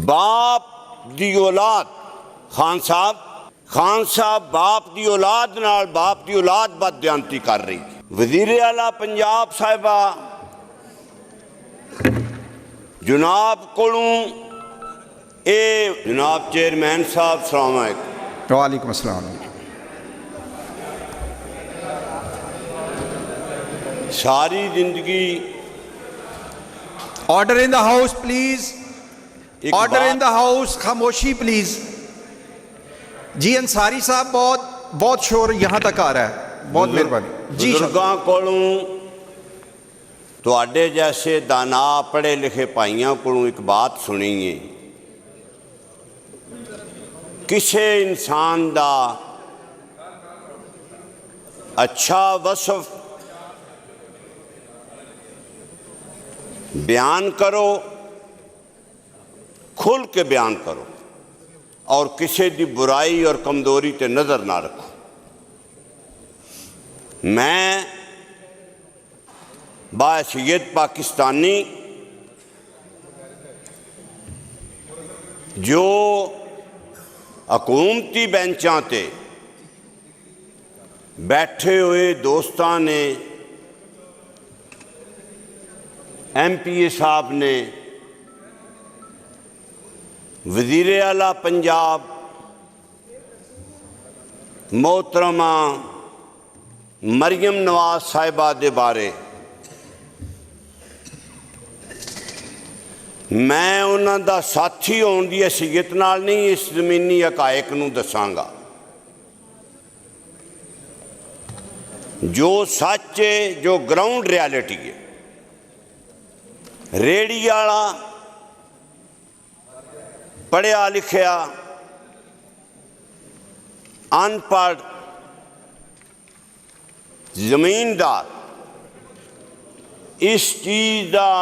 बाप दी औलाद खान साहब बाप दी औलाद नाल बाप दी औलाद बदयांती कर रही। वजीर आला पंजाब साहिबा जनाब कोलों जनाब चेयरमैन साहब अस्सलाम वालेकुम। वालेकुम अस्सलाम। सारी जिंदगी order in the house please, order in the house, खामोशी प्लीज। जी अंसारी साहब बहुत शोर यहाँ तक आ रहा है, बहुत मेहरबानी जी। बुजुर्गों कोलों तुहाडे जैसे दाना पढ़े लिखे भाइयों कोलों एक बात सुनी है, किसी इंसान दा अच्छा वसफ बयान करो, खुल के बयान करो और किसी की बुराई और कमजोरी ते नज़र ना रखो। मैं बाहैसियत पाकिस्तानी जो हकूमती बेंचां ते बैठे हुए दोस्तां ने, MPA साहब ने, वजीर आला पंजाब मोहतरमा मरियम नवाज साहिबा दे बारे मैं उन्हां दा साथी होने की हैसियत नाल नहीं इस ज़मीनी हकायक नूं दसांगा। जो सच है, जो ग्राउंड रियलिटी है, रेड़ी वाला पढ़िया लिखिया अनपढ़ जमीनदार इस चीज़ का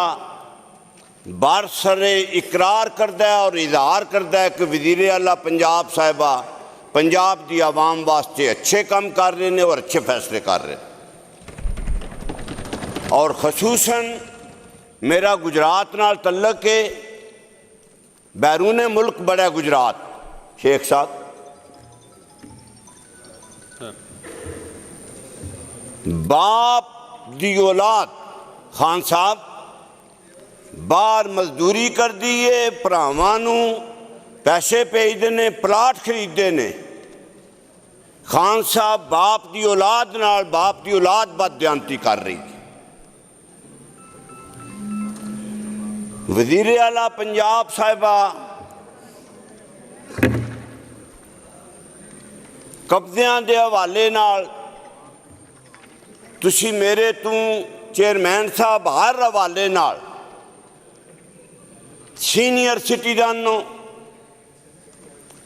बारसरे इकरार करता है और इजहार करता है कि वजीर आला पंजाब साहिबा पंजाब की आवाम वास्ते अच्छे काम कर रहे हैं और अच्छे फैसले कर रहे हैं। और खसूसन मेरा गुजरात नाल तल्लक है, बैरून मुल्क बड़ा गुजरात। शेख साहब बाप दी औलाद खान साहब बाहर मजदूरी कर दी है, भरावां नूं पैसे भेजते ने, प्लाट खरीदते ने। खान साहब बाप दी औलाद नाल बाप दी औलाद बदयांती कर रही। वजीर आला पंजाब साहिबा कब्जियां दे हवाले नाल तुसी मेरे तू चेयरमैन साहब हर हवाले नाल सीनियर सिटीजन नूं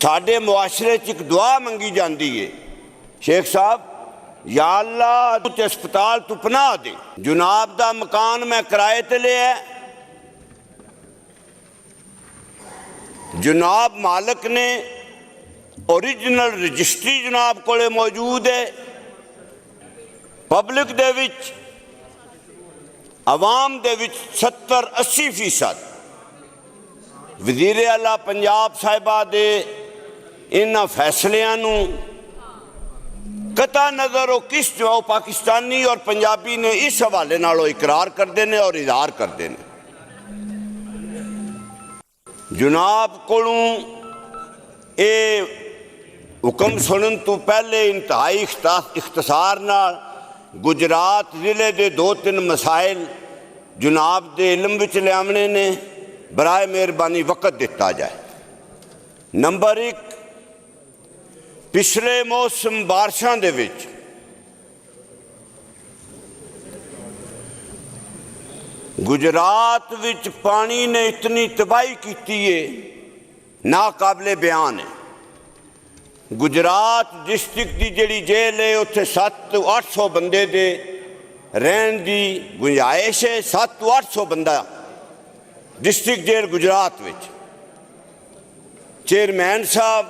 साडे मुआशरे च एक दुआ मंगी जाती है, शेख साहब या अल्लाह तू अस्पताल तू पनाह दे। जनाब दा मकान मैं किराए ते लिया, जनाब मालिक ने ओरिजिनल रजिस्ट्री जनाब कोले मौजूद है। पब्लिक दे विच आवाम दे विच 70-80% वजीर आला पंजाब साहिबा दे इन्हां फैसलियां नूं कता नज़र हो किस जो पाकिस्तानी और पंजाबी ने इस हवाले नाल इकरार करते हैं और इजहार करते हैं। जनाब कोलों ये हुक्म सुनन तो पहले इंतहाई इख्तसार नाल गुजरात जिले के 2-3 मसाइल जनाब के इलम विच लियावने ने, बराए मेहरबानी वक़्त दिता जाए। नंबर 1, पिछले मौसम बारिशां दे विच गुजरात विच पानी ने इतनी तबाही की है, नाकाबिले बयान है। गुजरात डिस्ट्रिक्ट की जिहड़ी जेल है उत्थे 700-800 बंदे दे रहन की गुंजाइश है। 700-800 बंदा डिस्ट्रिक्ट जेल गुजरात विच। चेयरमैन साहब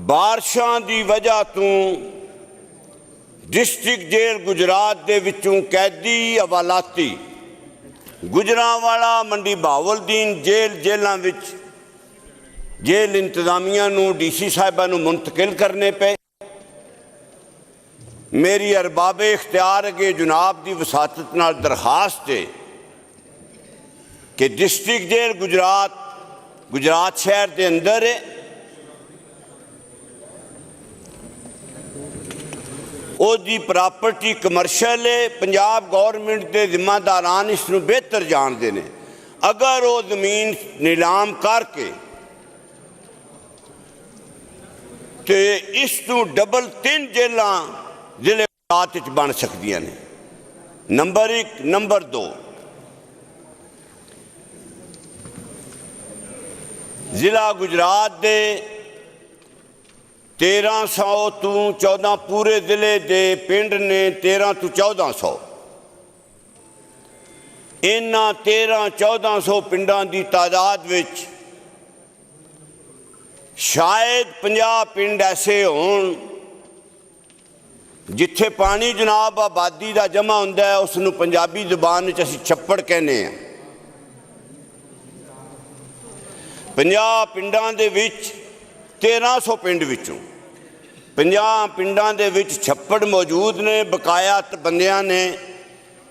बारिशां की वजह तो डिस्ट्रिक्ट जेल गुजरात दे विचों कैदी हवालाती गुजरांवाला मंडी बहावलदीन जेलों विच जेल इंतजामिया नूं DC साहिबा नूं मुंतकिल करने पे। मेरी अरबाबे इख्तियार अगे जनाब की वसातत नाल दरखास्त है कि डिस्ट्रिक्ट जेल गुजरात शहर के अंदर है, उसकी प्रॉपर्टी कमर्शल है। पंजाब गौरमेंट के जिम्मेदारान इसनूं बेहतर जानते हैं। अगर वो जमीन नीलाम करके तो इस डबल 3 जेलां जिले गुजरात बन सकदियां ने। नंबर 1। नंबर 2, जिला गुजरात दे 1300 तो 14 पूरे जिले दे पिंड ने 13 तो 1400। इन्हां 1300-1400 पिंडां की तादाद विच शायद 50 पिंड ऐसे होण जिथे पानी जनाब आबादी का जमा हुंदा है, उसनूं पंजाबी जुबान विच असीं छप्पड़ कहने आ। 50 पिंडां दे विच 1300 पिंड विचों 50 पिंडां दे विच छप्पड़ मौजूद ने। बकाया बंदियां ने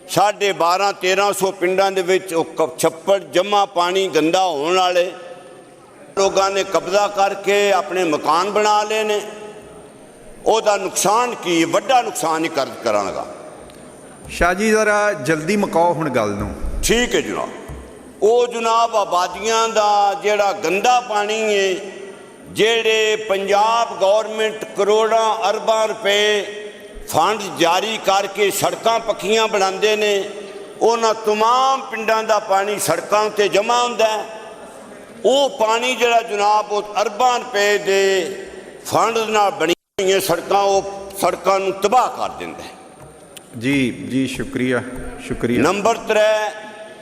1250-1300 पिंडां दे विच छप्पड़ जमा पानी गंदा होने वाले लोगों ने कब्जा करके अपने मकान बना ले ने। ओदा नुकसान की वड्डा नुकसान ही करांगा। शाह जी जरा जल्दी मुकाओ हुण गल नूं। ठीक है जनाब। वो जनाब आबादियां दा जेड़ा गंदा पानी है, जेड़े पंजाब गौरमेंट करोड़ां अरबां रुपए फंड जारी करके सड़कां पक्कियां बनाते ने, उन्हां तमाम पिंडां दा पानी सड़कां ते जमा हुंदा है। वो पानी जड़ा जनाब वो अरबां रुपए दे फंड नाल बनी हुई सड़कां, वो सड़कां नूं तबाह कर दिंदा है। जी जी शुक्रिया शुक्रिया। नंबर 3,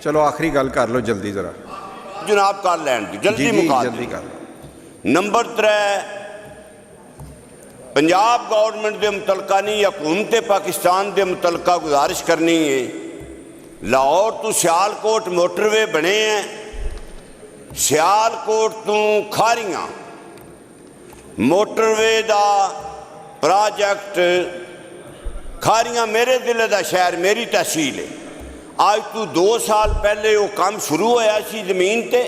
चलो आखिरी गल कर लो जल्दी जरा जनाब कर लैन दी, जल्दी मुका जल्दी कर। नंबर 3, पंजाब गौरमेंट के मुतलका नहीं हुकूमत पाकिस्तान के मुतलका गुजारिश करनी है, लाहौर तो सियालकोट मोटरवे बने हैं, सियालकोट तो खारियां मोटरवे का प्रोजेक्ट, खारियां मेरे जिले का शहर, मेरी तहसील है। आज तो 2 साल पहले वो काम शुरू होया सी जमीन ते,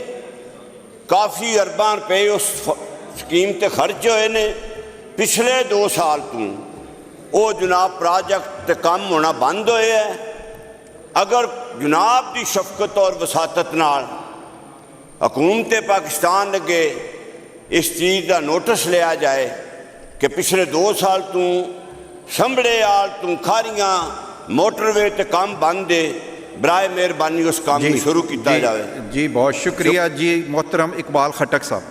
काफ़ी अरबां रुपए उस स्कीम ते खर्च होए ने। पिछले 2 साल तो वो जनाब प्रोजेक्ट काम होना बंद होया है। अगर जनाब की शफकत और वसातत नाल हुकूमत पाकिस्तान अगे इस चीज़ का नोटिस लिया जाए कि पिछले 2 साल तो संभड़े आल तो खारियां मोटरवे ते काम बंद है, बराए मेहरबानी उस काम को शुरू किया जाए। जी बहुत शुक्रिया जी मोहतरम इकबाल खटक साहब।